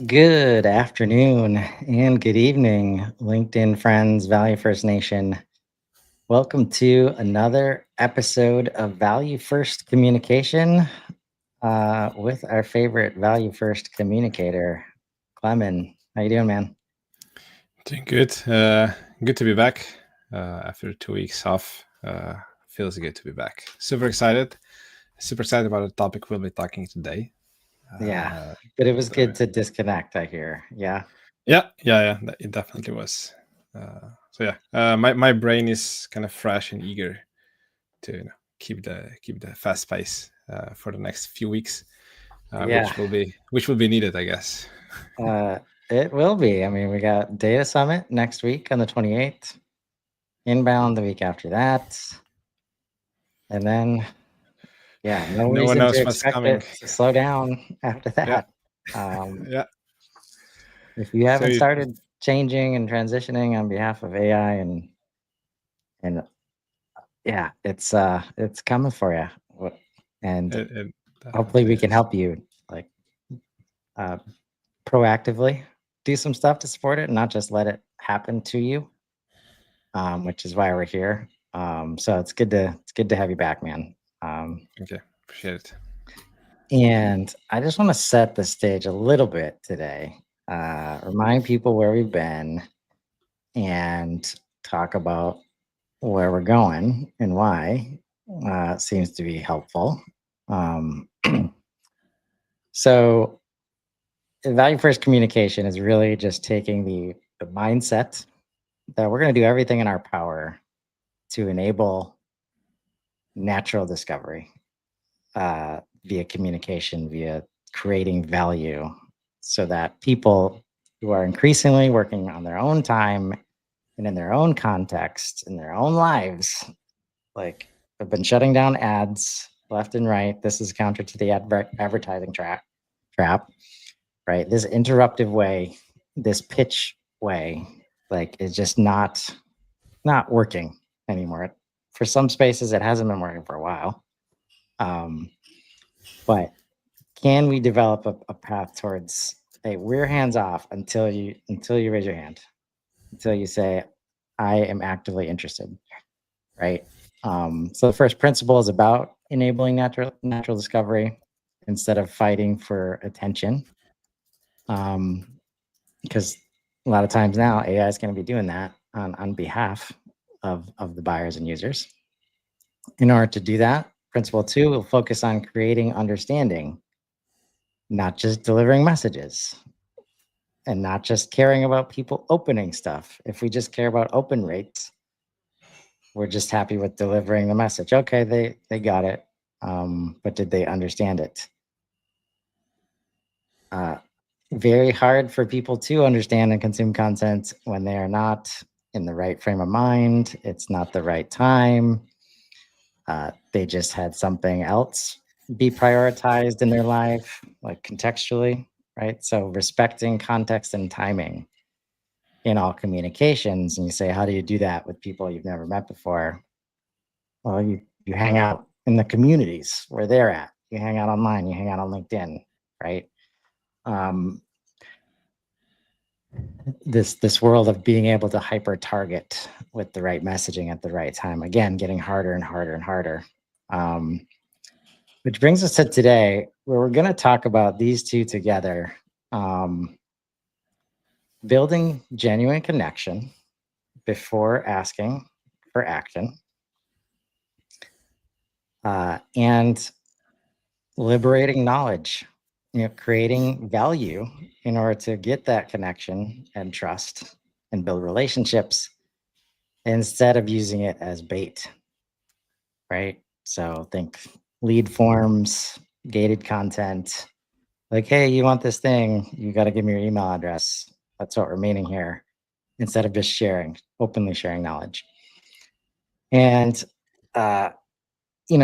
Good afternoon and good evening, LinkedIn friends, Value First Nation. Welcome to another episode of Value First Communication with our favorite Value First communicator, Klemen. How you doing, man? Doing good. Good to be back after 2 weeks off. Feels good to be back. Super excited. Super excited about the topic we'll be talking today. Yeah, Uh, but it was so, good to disconnect, I hear. Yeah. yeah. It definitely was. My brain is kind of fresh and eager to keep the fast pace for the next few weeks, Yeah, which will be needed, I guess. uh, it will be. I mean, we got Data Summit next week on the 28th, Inbound the week after that. And then no No one reason to knows what's expect coming. it to slow down after Yeah, that. Um, yeah. if you So haven't you, started changing and transitioning on behalf of AI and yeah, it's coming for you. And it hopefully definitely we can is. help you like uh, proactively do some stuff to support it and not just let it happen to you. Which is why we're here. So it's good to have you back, man. Okay, appreciate it. And I just want to set the stage a little bit today, remind people where we've been, and talk about where we're going and why. Seems to be helpful. Um, so, value first communication is really just taking the mindset that we're going to do everything in our power to enable natural discovery via communication, via creating value, so that people who are increasingly working on their own time and in their own context, in their own lives, like have been shutting down ads left and right. This is counter to the advertising trap, right? This interruptive way, this pitch way, like is just not working anymore. For some spaces, it hasn't been working for a while. Um, but can we develop a path towards, hey, we're hands off until you raise your hand, until you say, I am actively interested, right? So the first principle is about enabling natural discovery instead of fighting for attention. Because a lot of times now AI is going to be doing that on behalf of the buyers and users. In order to do that, principle two will focus on creating understanding, not just delivering messages and not just caring about people opening stuff. If we just care about open rates, we're just happy with delivering the message. Okay, they got it, but did they understand it? Uh, Very hard for people to understand and consume content when they are not in the right frame of mind. It's not the right time. They just had something else be prioritized in their life, like contextually, right? So respecting context and timing in all communications. And you say, how do you do that with people you've never met before? Well, you hang out in the communities where they're at. You hang out online. You hang out on LinkedIn, right? Um, this world of being able to hyper target with the right messaging at the right time. Again, getting harder and harder and harder. Um, which brings us to today, where we're going to talk about these two together. Um, Building genuine connection before asking for action, and liberating knowledge, creating value in order to get that connection and trust and build relationships instead of using it as bait, right? So think lead forms, gated content, like, hey, you want this thing, you got to give me your email address. That's what we're meaning here, instead of just openly sharing knowledge. And uh,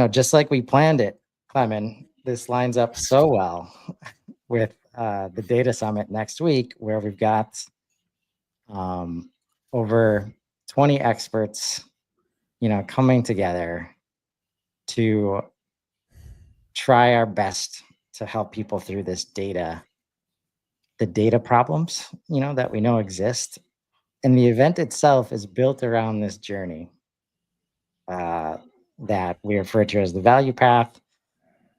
just like we planned it, Clement, this lines up so well with the data summit next week, where we've got um, over 20 experts, coming together to try our best to help people through this data the data problems, that we know exist. And the event itself is built around this journey that we refer to as the value path.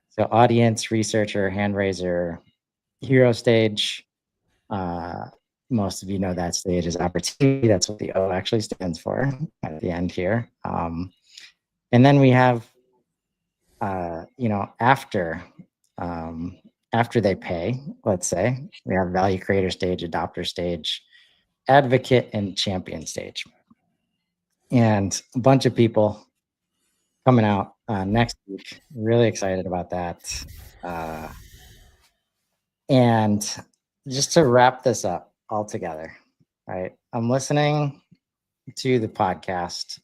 So audience, researcher, hand raiser, hero stage. Most of you know that stage is opportunity. That's what the O actually stands for at the end here. And then we have, after they pay, let's say, we have value creator stage, adopter stage, advocate, and champion stage. And a bunch of people coming out next week. Really excited about that. And just to wrap this up all together, right? I'm listening to the podcast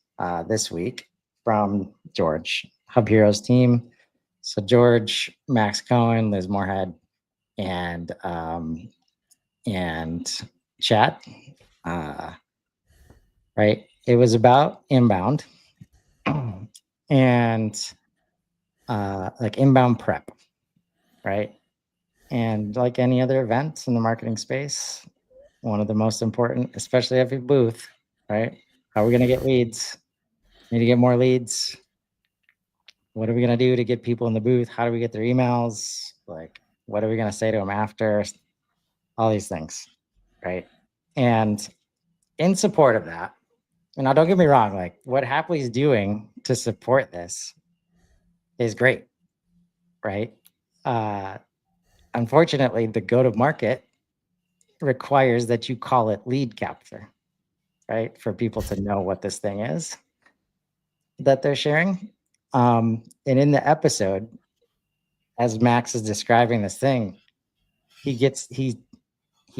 this week from George, Hub Heroes team. So George, Max Cohen, Liz Moorhead, and Chat. Right? It was about inbound and like inbound prep, right? And like any other event in the marketing space, one of the most important, especially every booth, right? How are we going to get leads? Need to get more leads. What are we going to do to get people in the booth? How do we get their emails? Like, what are we going to say to them after? All these things, right? And in support of that, and now don't get me wrong, like what Happy's doing to support this is great, right? Unfortunately, the go-to-market requires that you call it lead capture, right? For people to know what this thing is that they're sharing. And in the episode, as Max is describing this thing, he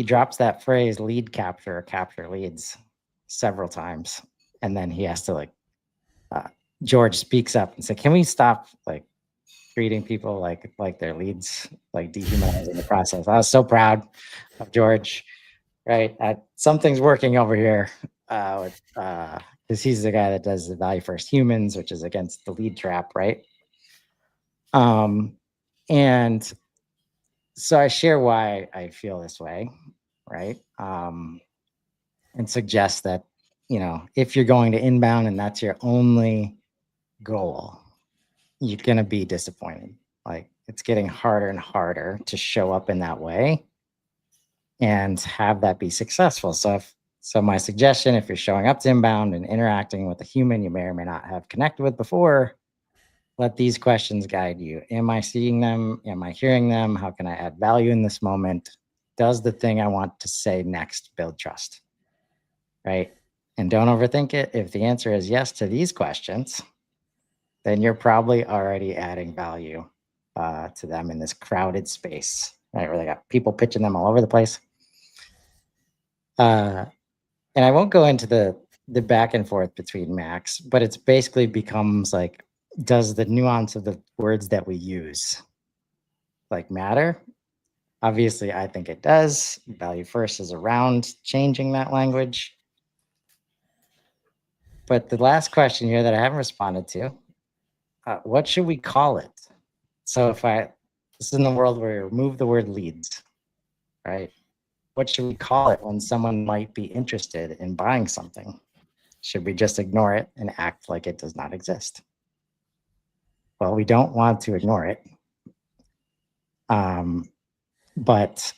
drops that phrase lead capture or capture leads several times. And then he has to George speaks up and says, can we stop like treating people like their leads, like dehumanizing the process? I was so proud of George, right? Something's working over here because he's the guy that does the value first humans, which is against the lead trap, right? And so I share why I feel this way, right? And suggest that, if you're going to inbound and that's your only goal, you're going to be disappointed. Like it's getting harder and harder to show up in that way and have that be successful. So my suggestion, if you're showing up to inbound and interacting with a human you may or may not have connected with before, let these questions guide you. Am I seeing them? Am I hearing them? How can I add value in this moment? Does the thing I want to say next build trust? Right? And don't overthink it. If the answer is yes to these questions, then you're probably already adding value to them in this crowded space, right? Where they got people pitching them all over the place. And I won't go into the back and forth between Max, but it's basically becomes like, does the nuance of the words that we use like matter? Obviously, I think it does. Value first is around changing that language. But the last question here that I haven't responded to, what should we call it? So this is in the world where we remove the word leads, right? What should we call it when someone might be interested in buying something? Should we just ignore it and act like it does not exist? Well, we don't want to ignore it. But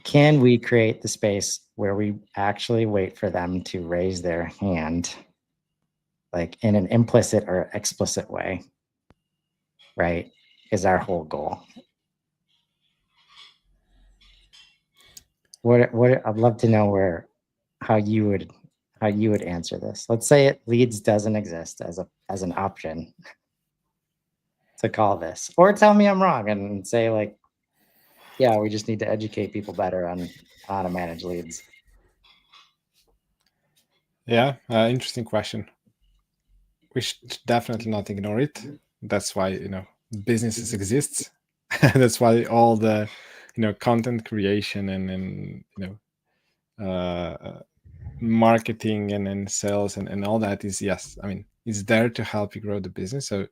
can we create the space where we actually wait for them to raise their hand, like in an implicit or explicit way, right? Is our whole goal. What I'd love to know how you would answer this. Let's say it leads doesn't exist as an option to call this, or tell me I'm wrong and say like, yeah, we just need to educate people better on how to manage leads. Yeah, interesting question. We should definitely not ignore it. That's why businesses exist. That's why all the content creation and marketing and sales and all that is, yes, I mean, it's there to help you grow the business. So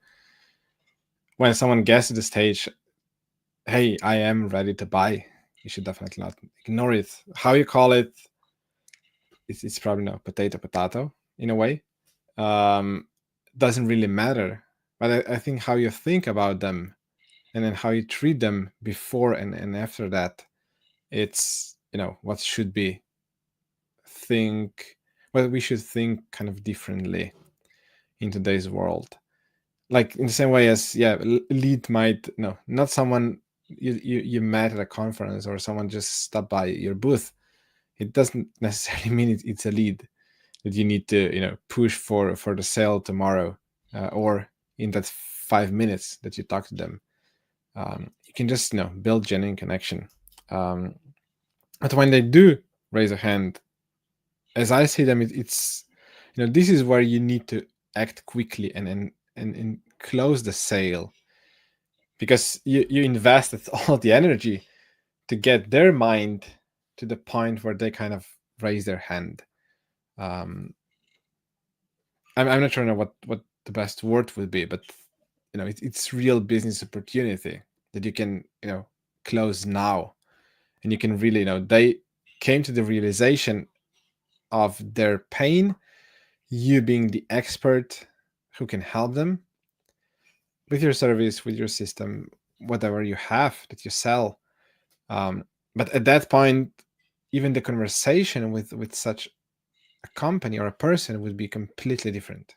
when someone gets to the stage, hey, I am ready to buy, you should definitely not ignore it. How you call it, it's probably no potato in a way. Doesn't really matter, but I think how you think about them and then how you treat them before and after that, it's what should be we should think kind of differently in today's world. Like in the same way as lead might not someone you met at a conference or someone just stopped by your booth. It doesn't necessarily mean it's a lead that you need to push for the sale tomorrow or in that 5 minutes that you talk to them. You can just build genuine connection. But when they do raise a hand, as I see them, it's this is where you need to act quickly and close the sale, because you invested all the energy to get their mind to the point where they kind of raise their hand. I'm not sure what the best word would be, but it's real business opportunity that you can close now, and you can really they came to the realization of their pain, you being the expert who can help them with your service, with your system, whatever you have that you sell. But at that point, even the conversation with such a company or a person would be completely different.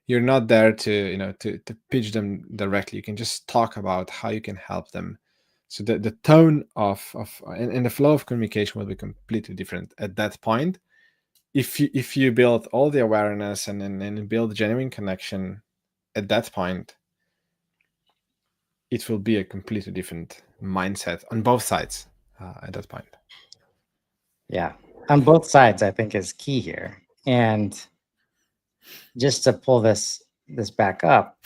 You're not there to to pitch them directly. You can just talk about how you can help them. So the tone of and the flow of communication will be completely different at that point. If you build all the awareness and build genuine connection at that point, it will be a completely different mindset on both sides at that point. Yeah, on both sides, I think is key here. And just to pull this back up,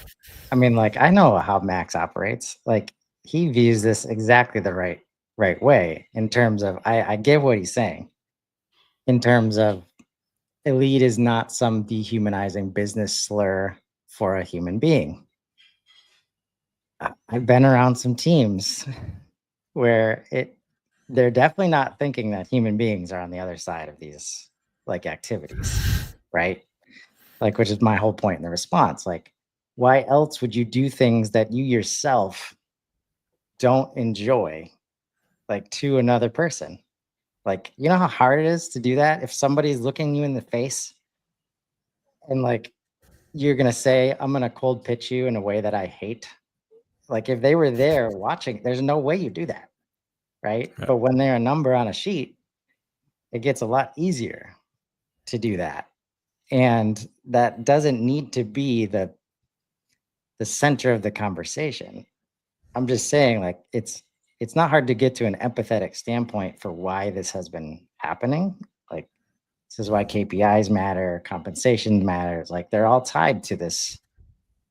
I mean, like, I know how Max operates. Like, he views this exactly the right way in terms of I get what he's saying. In terms of elite is not some dehumanizing business slur for a human being. I've been around some teams where they're definitely not thinking that human beings are on the other side of these like activities, right? Like, which is my whole point in the response. Like, why else would you do things that you yourself don't enjoy, like, to another person? Like, you know how hard it is to do that if somebody's looking you in the face and like you're gonna say, I'm gonna cold pitch you in a way that I hate. Like, if they were there watching, there's no way you do that, right? Yeah. But when they're a number on a sheet, it gets a lot easier to do that. And that doesn't need to be the center of the conversation. I'm just saying, like, it's not hard to get to an empathetic standpoint for why this has been happening. Like, this is why KPIs matter, compensation matters. Like, they're all tied to this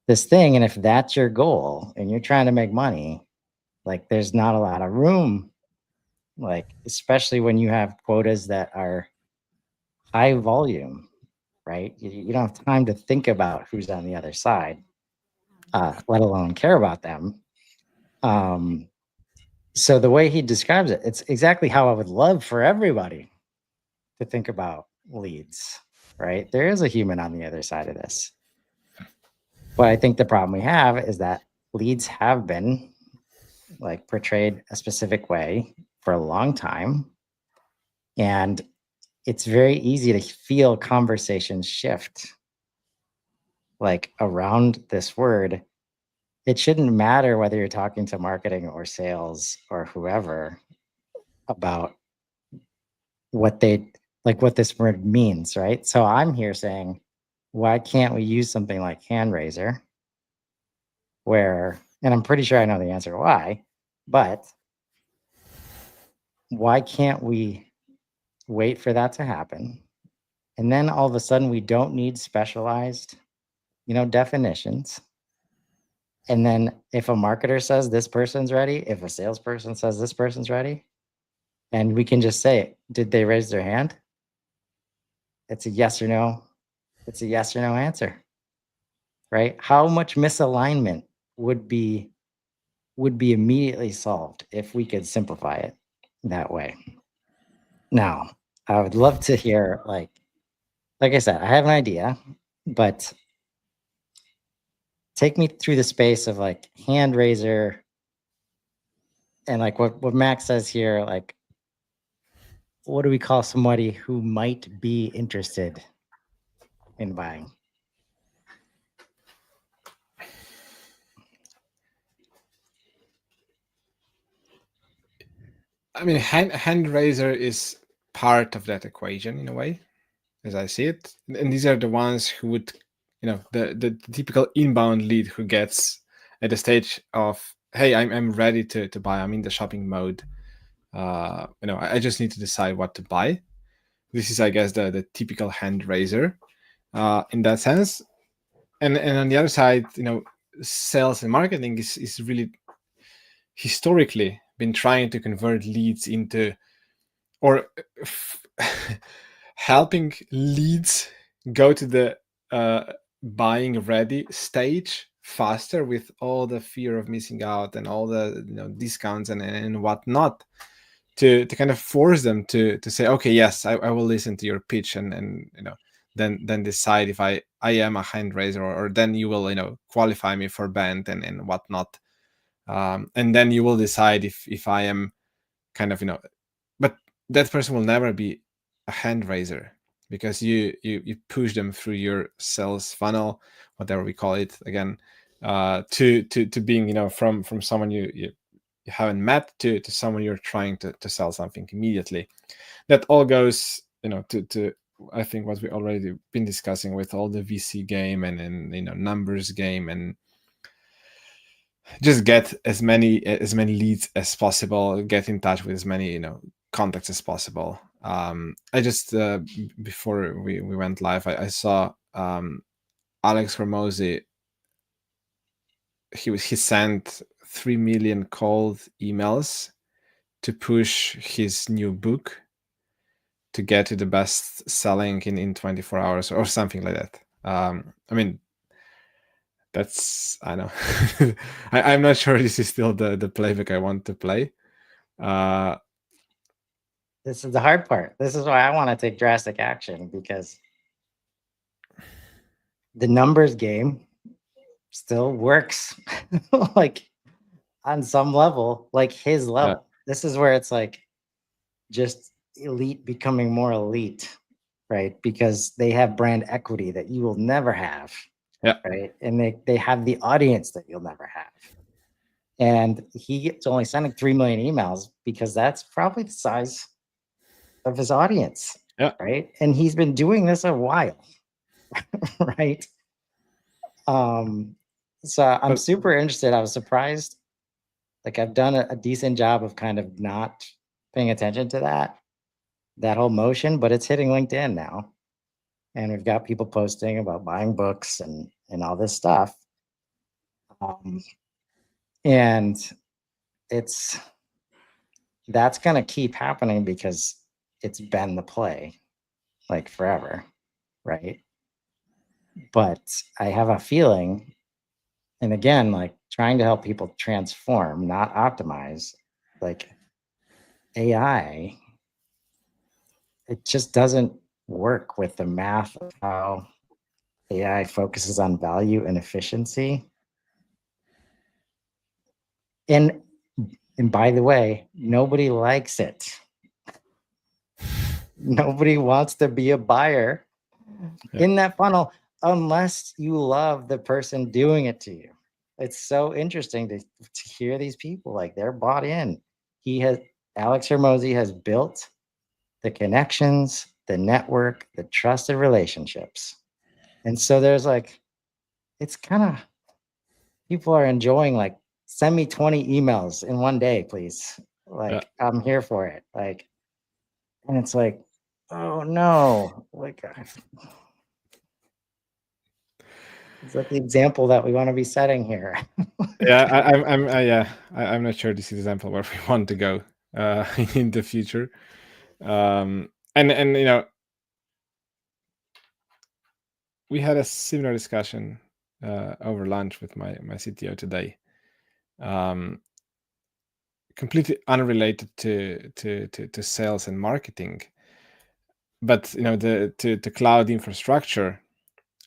thing. And if that's your goal and you're trying to make money, like, there's not a lot of room, like, especially when you have quotas that are high volume, right? You don't have time to think about who's on the other side, let alone care about them. So the way he describes it, it's exactly how I would love for everybody to think about leads, right? There is a human on the other side of this. But I think the problem we have is that leads have been like portrayed a specific way for a long time. And it's very easy to feel conversations shift like around this word. It shouldn't matter whether you're talking to marketing or sales or whoever about what this word means, right? So I'm here saying, why can't we use something like hand raiser where, and I'm pretty sure I know the answer why, but why can't we wait for that to happen? And then all of a sudden we don't need specialized, definitions. And then if a marketer says this person's ready, if a salesperson says this person's ready, and we can just say, did they raise their hand? It's a yes or no. It's a yes or no answer, right? How much misalignment would be immediately solved if we could simplify it? that way. Now, I would love to hear, like I said, I have an idea, but take me through the space of like hand raiser and like what Max says here, like what do we call somebody who might be interested in buying? I mean, hand raiser is part of that equation in a way, as I see it. And these are the ones who would, the typical inbound lead who gets at the stage of, hey, I'm ready to buy. I'm in the shopping mode. I just need to decide what to buy. This is, I guess, the typical hand raiser in that sense. And on the other side, sales and marketing is really historically been trying to convert leads into, or helping leads go to the buying ready stage faster with all the fear of missing out and all the discounts and whatnot, to kind of force them to say, okay, yes, I will listen to your pitch, and then decide if I am a hand raiser, or then you will qualify me for band and whatnot, and then you will decide if I am kind of but that person will never be a hand raiser, because you push them through your sales funnel, whatever we call it again, to being from someone you haven't met to someone you're trying to sell something immediately. That all goes to I think what we already been discussing with all the VC game and numbers game, and just get as many leads as possible, get in touch with as many contacts as possible. I just before we went live, I saw Alex Hormozy. He sent 3 million cold emails to push his new book to get to the best selling in 24 hours or something like that. I mean, that's, I know. I'm not sure this is still the playbook I want to play. This is the hard part. This is why I want to take drastic action, because the numbers game still works like on some level, like his level. This is where it's like just elite becoming more elite, right? Because they have brand equity that you will never have. Yeah. Right. And they have the audience that you'll never have. And he's only sending 3 million emails because that's probably the size of his audience. Yeah. Right. And he's been doing this a while. Right. So I'm super interested. I was surprised. Like I've done a decent job of kind of not paying attention to that whole motion, but it's hitting LinkedIn now. And we've got people posting about buying books and all this stuff. And that's going to keep happening because it's been the play like forever. Right. But I have a feeling, and again, like trying to help people transform, not optimize, like AI, it just doesn't work with the math of how AI focuses on value and efficiency. And by the way, nobody likes it. Nobody wants to be a buyer in that funnel unless you love the person doing it to you. It's so interesting to hear these people, like they're bought in. Alex Hormozy has built the connections, the network, the trusted relationships. And so there's like, it's kind of, people are enjoying like, send me 20 emails in one day, please. Like, I'm here for it. Like, and it's like, oh no, like, it's like the example that we want to be setting here. I'm not sure this is the example where we want to go in the future. And we had a similar discussion over lunch with my CTO today. completely unrelated to sales and marketing, but to cloud infrastructure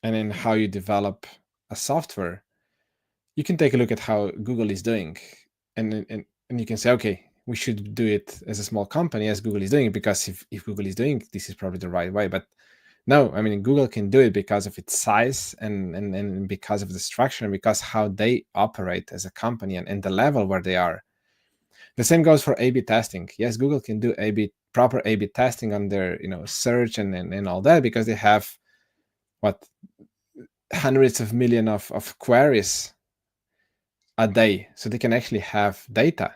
and in how you develop a software, you can take a look at how Google is doing, and you can say, okay, we should do it as a small company as Google is doing it, because if Google is doing it, this is probably the right way. But no, I mean, Google can do it because of its size and because of the structure and because how they operate as a company and the level where they are. The same goes for A/B testing. Yes, Google can do proper A/B testing on their search and all that, because they have hundreds of millions of queries a day, so they can actually have data.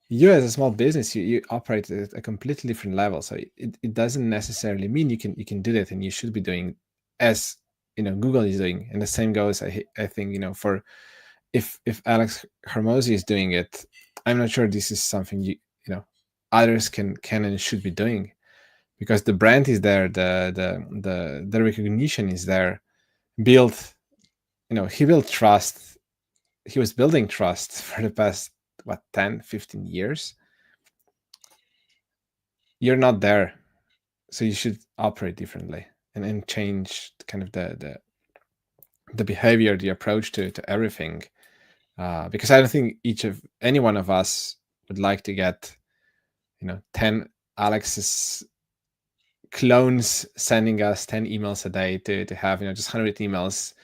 You as a small business, you operate at a completely different level, so it doesn't necessarily mean you can do that, and you should be doing as Google is doing. And the same goes, I think, for if Alex Hormozy is doing it, I'm not sure this is something others can and should be doing, because the brand is there, the recognition is there. He built trust. He was building trust for the past 10, 15 years. You're not there, so you should operate differently and change kind of the behavior, the approach to everything. Because I don't think any one of us would like to get 10 Alex's clones sending us 10 emails a day to have just 100 emails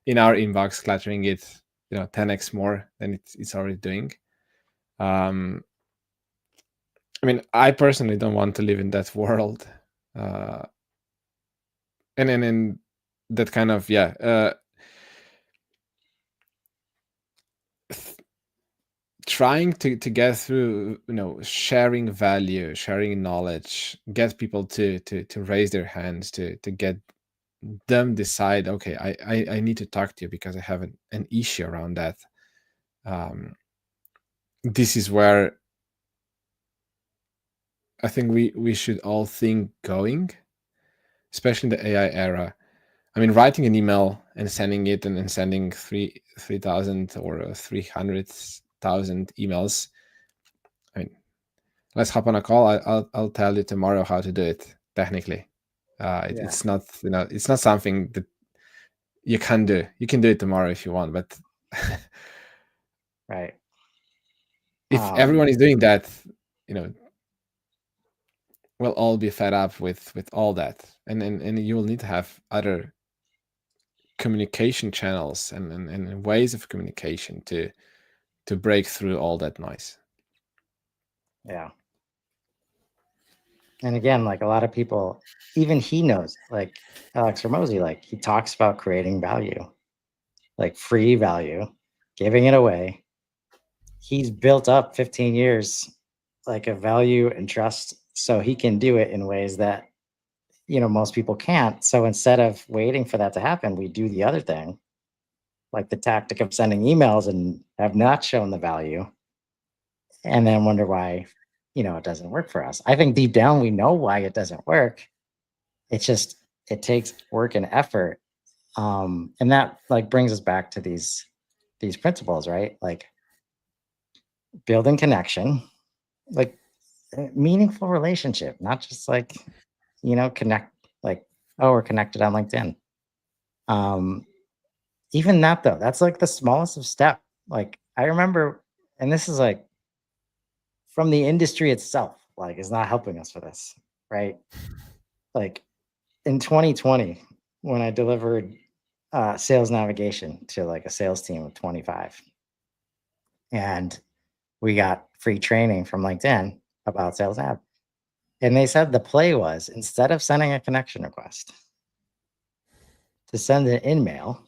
in our inbox, cluttering it 10x more than it's already doing. I mean, I personally don't want to live in that world, and then in that kind of trying to get through sharing value, sharing knowledge, get people to raise their hands, to get them decide, okay, I need to talk to you because I have an issue around that. This is where I think we should all think going, especially in the AI era. I mean, writing an email and sending it and sending 3,000 or 300,000 emails. I mean, let's hop on a call. I'll tell you tomorrow how to do it technically. It's not it's not something that you can do. You can do it tomorrow if you want, but Right. if everyone is doing that, we'll all be fed up with all that, and you will need to have other communication channels and ways of communication to break through all that noise. Yeah. And again, like a lot of people, even he knows, like Alex Hormozy, like he talks about creating value, like free value, giving it away. He's built up 15 years like of value and trust, so he can do it in ways that most people can't. So instead of waiting for that to happen, we do the other thing, like the tactic of sending emails and have not shown the value, and then wonder why it doesn't work for us. I think deep down we know why it doesn't work. It's just it takes work and effort, and that like brings us back to these principles, right? Like building connection, like meaningful relationship, not just like connect, like, oh, we're connected on LinkedIn. Even that though, that's like the smallest of step. Like I remember, and this is like from the industry itself, like is not helping us for this, right? Like in 2020, when I delivered sales navigation to like a sales team of 25, and we got free training from LinkedIn about sales nav. And they said the play was, instead of sending a connection request, to send an in-mail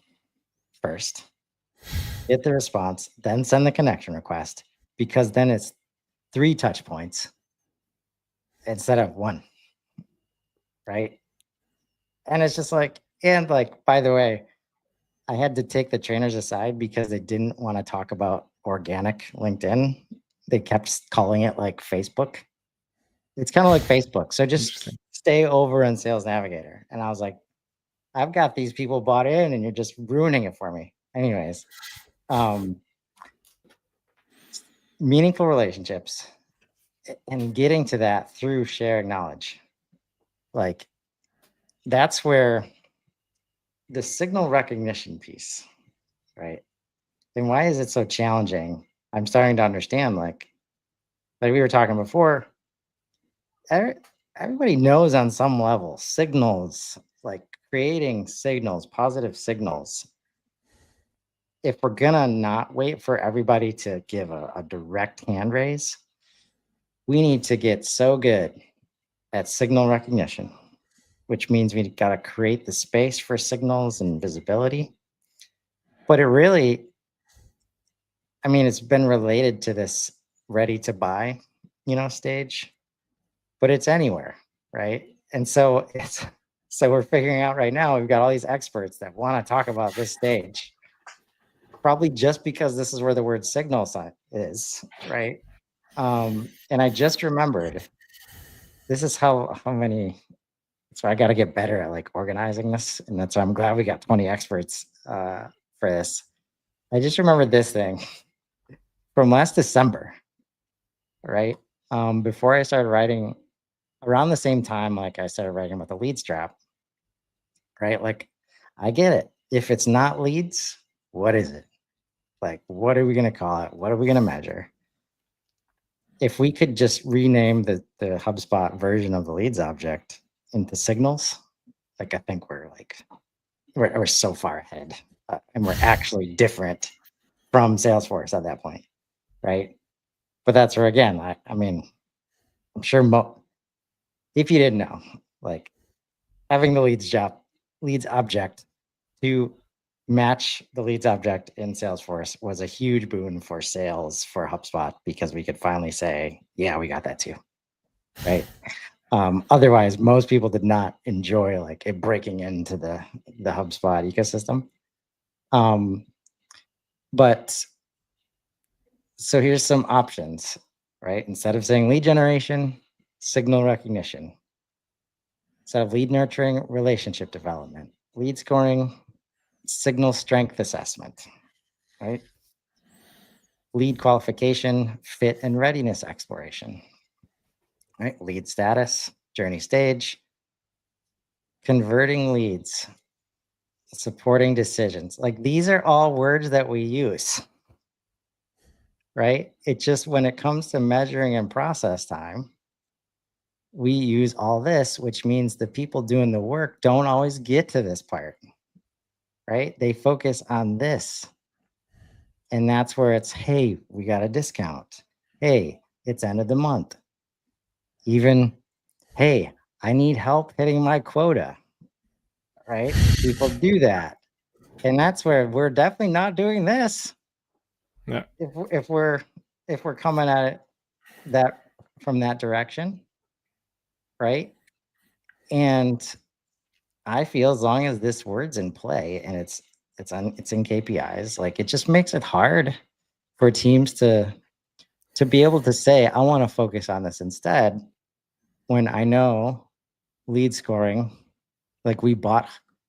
first, get the response, then send the connection request, because then it's 3 touch points instead of 1, right? And it's just like, and like, by the way, I had to take the trainers aside because they didn't want to talk about organic LinkedIn. They kept calling it like Facebook. It's kind of like Facebook. So just stay over in Sales Navigator. And I was like, I've got these people bought in and you're just ruining it for me. Anyways, meaningful relationships and getting to that through shared knowledge. Like that's where the signal recognition piece, right? Then why is it so challenging? I'm starting to understand, like we were talking before, everybody knows on some level signals, like creating signals, positive signals. If we're gonna not wait for everybody to give a direct hand raise, we need to get so good at signal recognition, which means we got to create the space for signals and visibility. But it really, I mean, it's been related to this ready to buy, stage, but it's anywhere, right? And so we're figuring out right now, we've got all these experts that want to talk about this stage, probably just because this is where the word signal is, right? And I just remembered, this is how many, so I got to get better at like organizing this. And that's why I'm glad we got 20 experts for this. I just remembered this thing from last December, right? Before I started writing, around the same time, like I started writing about the lead strap, right? Like I get it. If it's not leads, what is it? Like, what are we going to call it? What are we going to measure? If we could just rename the HubSpot version of the leads object into signals, like I think we're so far ahead, and we're actually different from Salesforce at that point, right? But that's where, again, I mean, I'm sure if you didn't know, like having the leads object to match the leads object in Salesforce was a huge boon for sales for HubSpot, because we could finally say, yeah, we got that too, right? Otherwise, most people did not enjoy like it breaking into the HubSpot ecosystem. But so here's some options, right? Instead of saying lead generation, signal recognition. Instead of lead nurturing, relationship development. Lead scoring, signal strength assessment, right? Lead qualification, fit and readiness exploration, right? Lead status, journey stage, converting leads, supporting decisions. Like these are all words that we use, right? It just, when it comes to measuring and process time, we use all this, which means the people doing the work don't always get to this part, right? They focus on this. And that's where it's, hey, we got a discount. Hey, it's end of the month. Even, hey, I need help hitting my quota, right? People do that. And that's where we're definitely not doing this. Yeah. If we're coming at it that from that direction, right? And I feel as long as this word's in play and it's in KPIs, like it just makes it hard for teams to be able to say, I want to focus on this instead, when I know lead scoring, like we bought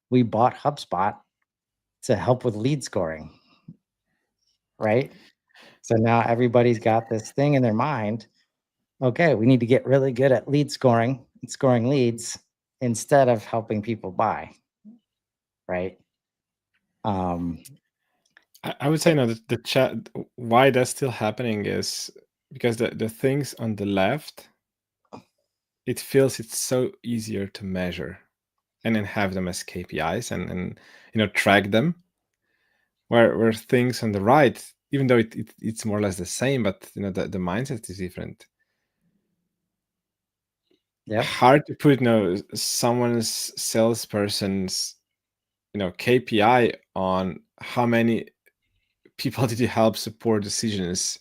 HubSpot to help with lead scoring, right? So now everybody's got this thing in their mind. Okay, we need to get really good at lead scoring and scoring leads instead of helping people buy, right? I would say no. The chat. Why that's still happening is because the things on the left, it feels it's so easier to measure, and then have them as KPIs and track them. Where things on the right, even though it's more or less the same, but the mindset is different. Yeah. Hard to put someone's salesperson's KPI on how many people did you help support decisions,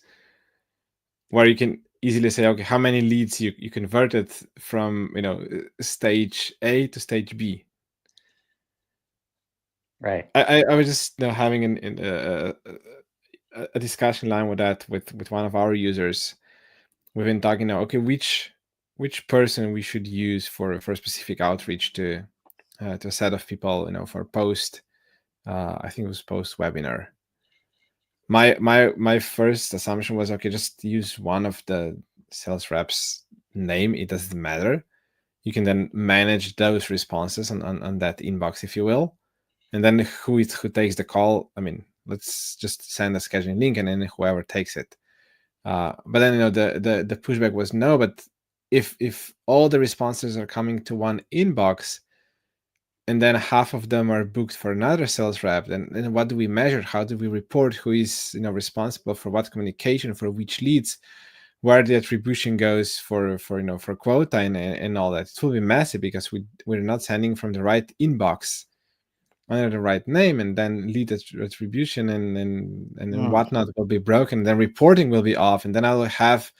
where you can easily say, okay, how many leads you converted from stage A to stage B. Right. I was just having a discussion line with that with one of our users. We've been talking now, okay, which person we should use for a specific outreach to a set of people, for post, I think it was post webinar. My first assumption was, okay, just use one of the sales reps name. It doesn't matter. You can then manage those responses on that inbox, if you will. And then who takes the call, I mean, let's just send a scheduling link and then whoever takes it. But then, you know, the pushback was no, but if all the responses are coming to one inbox and then half of them are booked for another sales rep, then what do we measure? How do we report who is, you know, responsible for what communication, for which leads, where the attribution goes for you know, for quota and all that? It will be messy because we're not sending from the right inbox under the right name, and then lead attribution and whatnot will be broken. Then reporting will be off, and then I will have,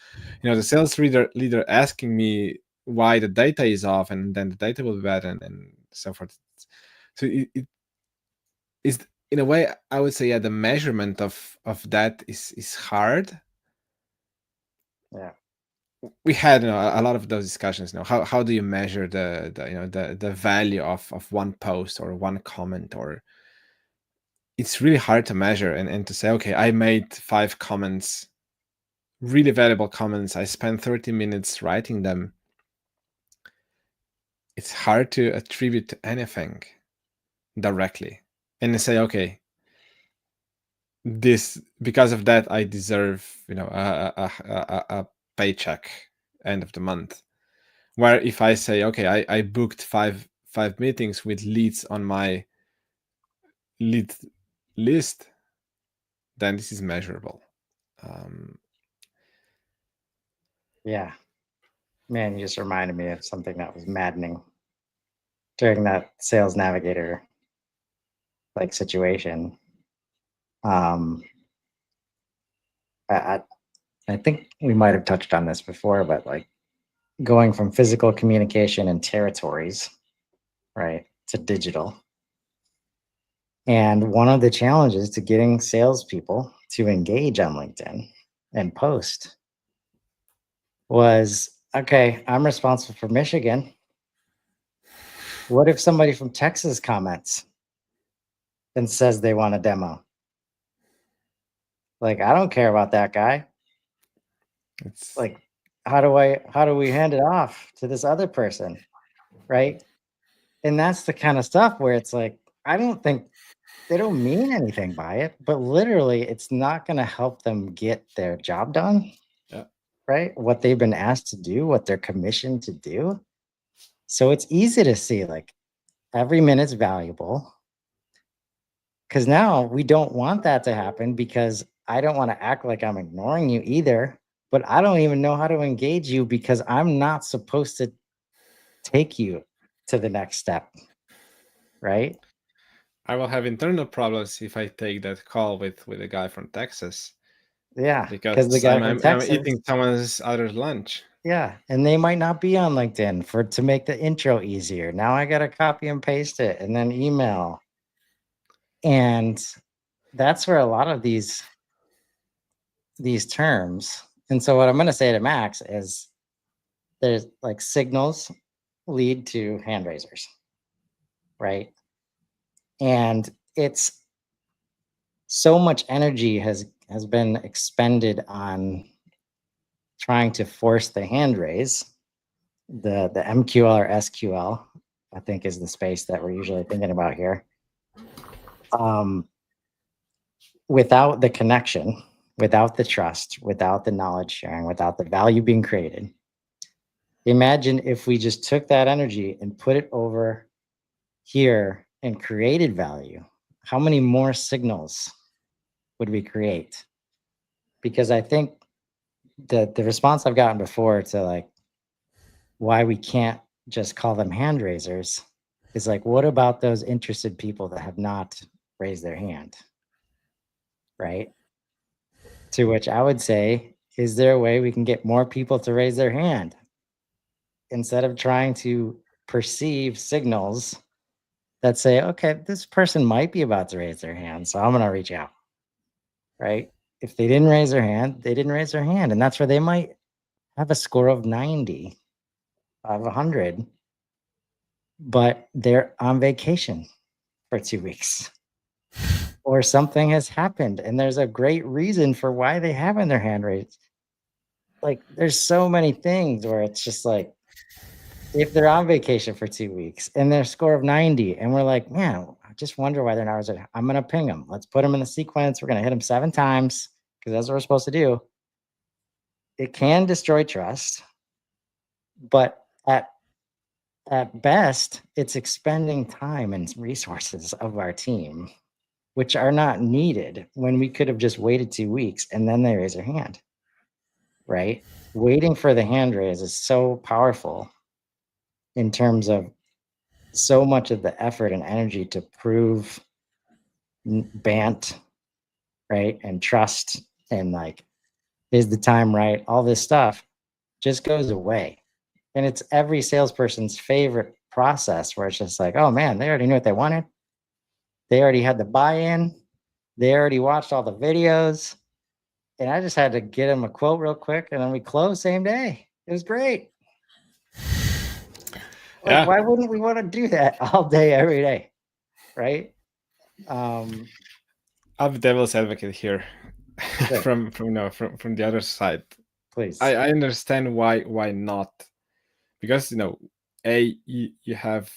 you know, the sales leader asking me why the data is off, and then the data will be bad, and so forth. So it is, in a way, I would say, yeah, the measurement of that is hard. Yeah. We had, you know, a lot of those discussions. You know, how do you measure the you know, the value of one post or one comment, or it's really hard to measure and to say, okay, I made 5 comments, really valuable comments. I spent 30 minutes writing them. It's hard to attribute to anything directly and say, okay, this, because of that, I deserve, you know, a paycheck end of the month. Where if I say, okay, I booked five meetings with leads on my lead list, then this is measurable. Yeah. Man, you just reminded me of something that was maddening during that sales navigator like situation. I think we might have touched on this before, but like going from physical communication and territories, right, to digital. And one of the challenges to getting salespeople to engage on LinkedIn and post was, okay, I'm responsible for Michigan. What if somebody from Texas comments and says they want a demo? Like, I don't care about that guy. It's Like, how do we hand it off to this other person? Right. And that's the kind of stuff where it's like, I don't think they don't mean anything by it, but literally it's not going to help them get their job done. Yeah. Right. What they've been asked to do, what they're commissioned to do. So it's easy to see like every minute's valuable. Because now we don't want that to happen, because I don't want to act like I'm ignoring you either, but I don't even know how to engage you because I'm not supposed to take you to the next step. Right. I will have internal problems if I take that call with a guy from Texas. Yeah. Because the guy from I'm Texas, eating someone's other lunch. yeah. And they might not be on LinkedIn to make the intro easier. Now I got to copy and paste it and then email. And that's where a lot of these terms. And so what I'm going to say to Max is there's like signals lead to hand raisers, right? And it's so much energy has been expended on trying to force the hand raise. The MQL or SQL, I think, is the space that we're usually thinking about here. Without the connection, without the trust, without the knowledge sharing, without the value being created. Imagine if we just took that energy and put it over here and created value. How many more signals would we create? Because I think the response I've gotten before to like why we can't just call them hand raisers is like, what about those interested people that have not raised their hand? Right? To which I would say, is there a way we can get more people to raise their hand instead of trying to perceive signals that say, okay, this person might be about to raise their hand, so I'm going to reach out, right? If they didn't raise their hand, they didn't raise their hand. And that's where they might have a score of 90 out of 100, but they're on vacation for 2 weeks, or something has happened and there's a great reason for why they haven't their hand raised. Like there's so many things where it's just like, if they're on vacation for 2 weeks and their score of 90 and we're like, man, I just wonder why they're not raising. I'm going to ping them. Let's put them in the sequence. We're going to hit them 7 times because that's what we're supposed to do. It can destroy trust, but at best, it's expending time and resources of our team, which are not needed when we could have just waited 2 weeks and then they raise their hand, right? Waiting for the hand raise is so powerful in terms of so much of the effort and energy to prove bant, right? And trust and like, is the time right? All this stuff just goes away. And it's every salesperson's favorite process where it's just like, oh man, they already knew what they wanted. They already had the buy-in. They already watched all the videos. And I just had to get them a quote real quick and then we closed same day. It was great. Like, Yeah. why wouldn't we want to do that all day, every day? Right? I'll be devil's advocate here. Sure. from the other side. Please. I understand why not, because you have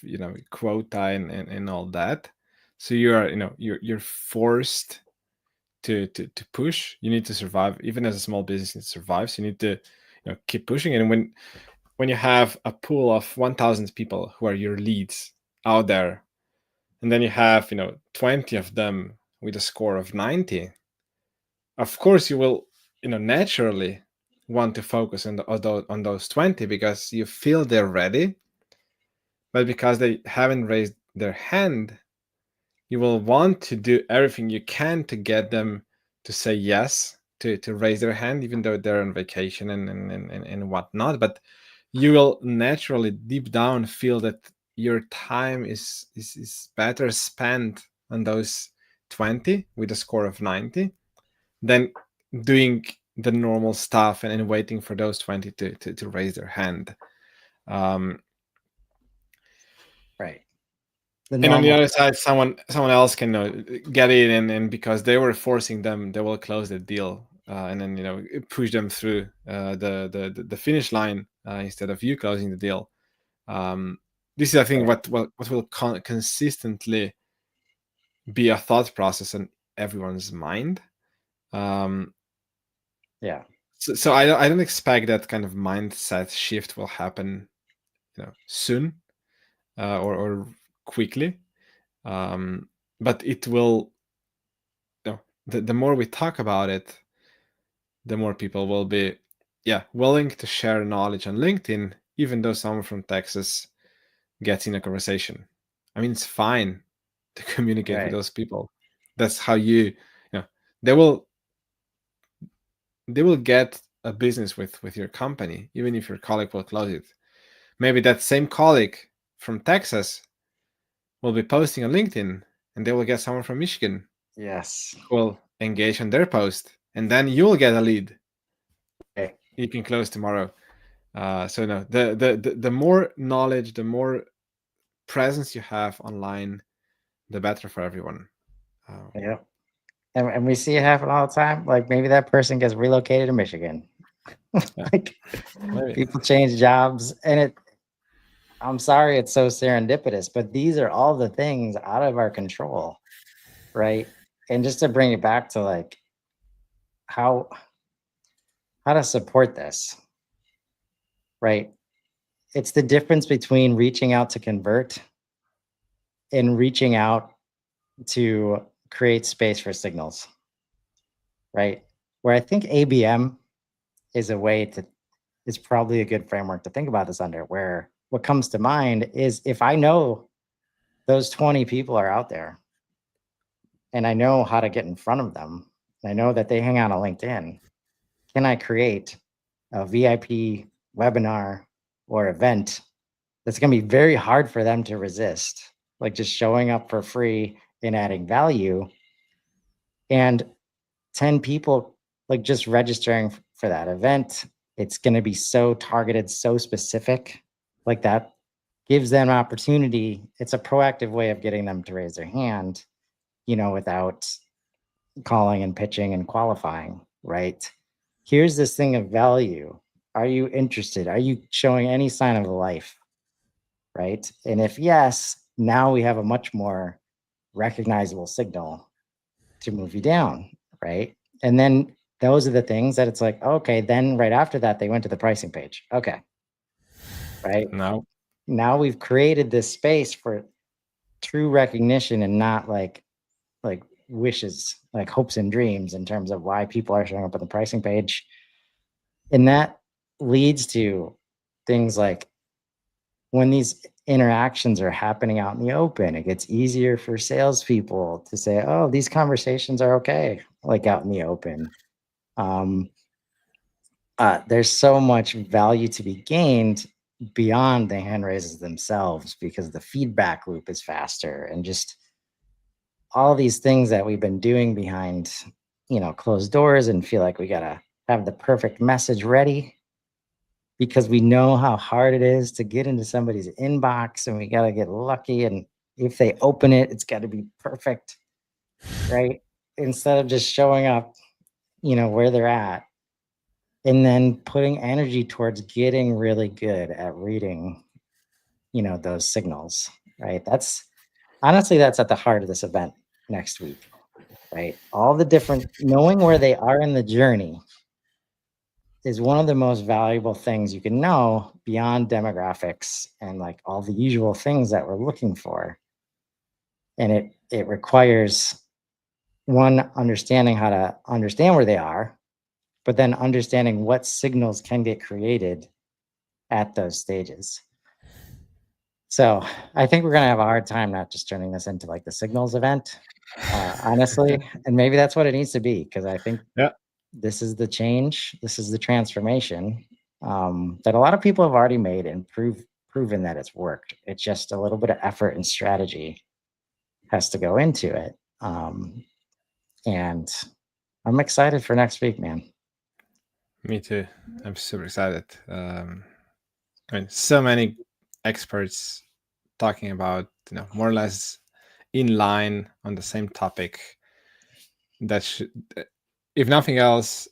quota and all that, so you're forced to push. You need to survive. Even as a small business, it survives. You need to keep pushing. And when you have a pool of 1,000 people who are your leads out there, and then you have 20 of them with a score of 90, of course you will naturally want to focus on those 20 because you feel they're ready. But because they haven't raised their hand, you will want to do everything you can to get them to say yes, to raise their hand, even though they're on vacation and whatnot. But you will naturally deep down feel that your time is better spent on those 20 with a score of 90 than doing the normal stuff and waiting for those 20 to raise their hand. Right. And on the other side, someone else can get in, and because they were forcing them, they will close the deal and then push them through the finish line instead of you closing the deal. This is, I think, what will consistently be a thought process in everyone's mind. Yeah. So I don't expect that kind of mindset shift will happen, soon or quickly. But it will. The more we talk about it, the more people will be, willing to share knowledge on LinkedIn, even though someone from Texas gets in a conversation. I mean, it's fine to communicate with those people. That's how they will get a business with your company, even if your colleague will close it. Maybe that same colleague from Texas will be posting on LinkedIn, and they will get someone from Michigan. Yes. Who will engage on their post, and then you'll get a lead. Okay. You can close tomorrow. So no, the more knowledge, the more presence you have online, the better for everyone. Yeah. And we see it happen all the time. Like maybe that person gets relocated to Michigan. Like people change jobs and I'm sorry it's so serendipitous, but these are all the things out of our control, right? And just to bring it back to like how to support this, right? It's the difference between reaching out to convert and reaching out to create space for signals, right? Where I think ABM is probably a good framework to think about this under, where what comes to mind is if I know those 20 people are out there and I know how to get in front of them, and I know that they hang out on LinkedIn, can I create a VIP webinar or event that's going to be very hard for them to resist, like just showing up for free and adding value, and 10 people like just registering for that event? It's going to be so targeted, so specific, like that gives them opportunity. It's a proactive way of getting them to raise their hand. without calling and pitching and qualifying, right? Here's this thing of value. Are you interested? Are you showing any sign of life? Right? And if yes, now we have a much more recognizable signal to move you down, right? And then those are the things that it's like, okay, then right after that, they went to the pricing page. Okay. Right. Now we've created this space for true recognition and not like wishes, like hopes and dreams in terms of why people are showing up on the pricing page. And that leads to things like when these interactions are happening out in the open, it gets easier for salespeople to say, oh, these conversations are okay, like out in the open. There's so much value to be gained beyond the hand raises themselves because the feedback loop is faster and just all these things that we've been doing behind, closed doors and feel like we got to have the perfect message ready because we know how hard it is to get into somebody's inbox and we got to get lucky. And if they open it, it's got to be perfect, right? Instead of just showing up, where they're at and then putting energy towards getting really good at reading, those signals, right? That's at the heart of this event next week, right? All the different, knowing where they are in the journey is one of the most valuable things you can know beyond demographics and like all the usual things that we're looking for. And it requires one, understanding how to understand where they are, but then understanding what signals can get created at those stages. So I think we're going to have a hard time not just turning this into like the signals event, honestly. And maybe that's what it needs to be, because I think this is the change. This is the transformation that a lot of people have already made and proven that it's worked. It's just a little bit of effort and strategy has to go into it. And I'm excited for next week, man. Me too. I'm super excited. So many experts talking about, more or less in line on the same topic. That should, if nothing else,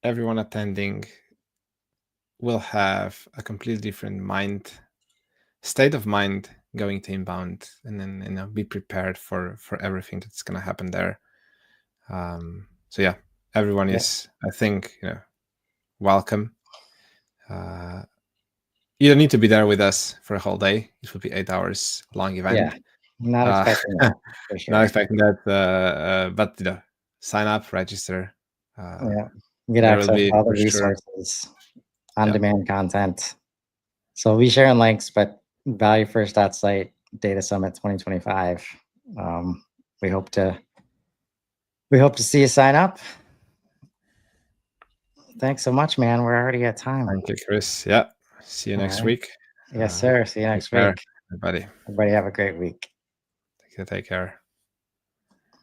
everyone attending will have a completely different state of mind going to inbound, and then be prepared for everything that's going to happen there. So yeah, everyone is, I think, welcome. You don't need to be there with us for a whole day. It will be 8 hours long event. Yeah, not expecting that. For sure. Not expecting that, but sign up, register. Get access to all the resources, on-demand content. So we'll be sharing links, but valuefirst.site Data Summit 2025. We hope to see you sign up. Thanks so much, man. We're already at time. Thank you, Chris. Yeah. See you next week. Yes, sir. See you next week. Everybody. Everybody have a great week. Take care.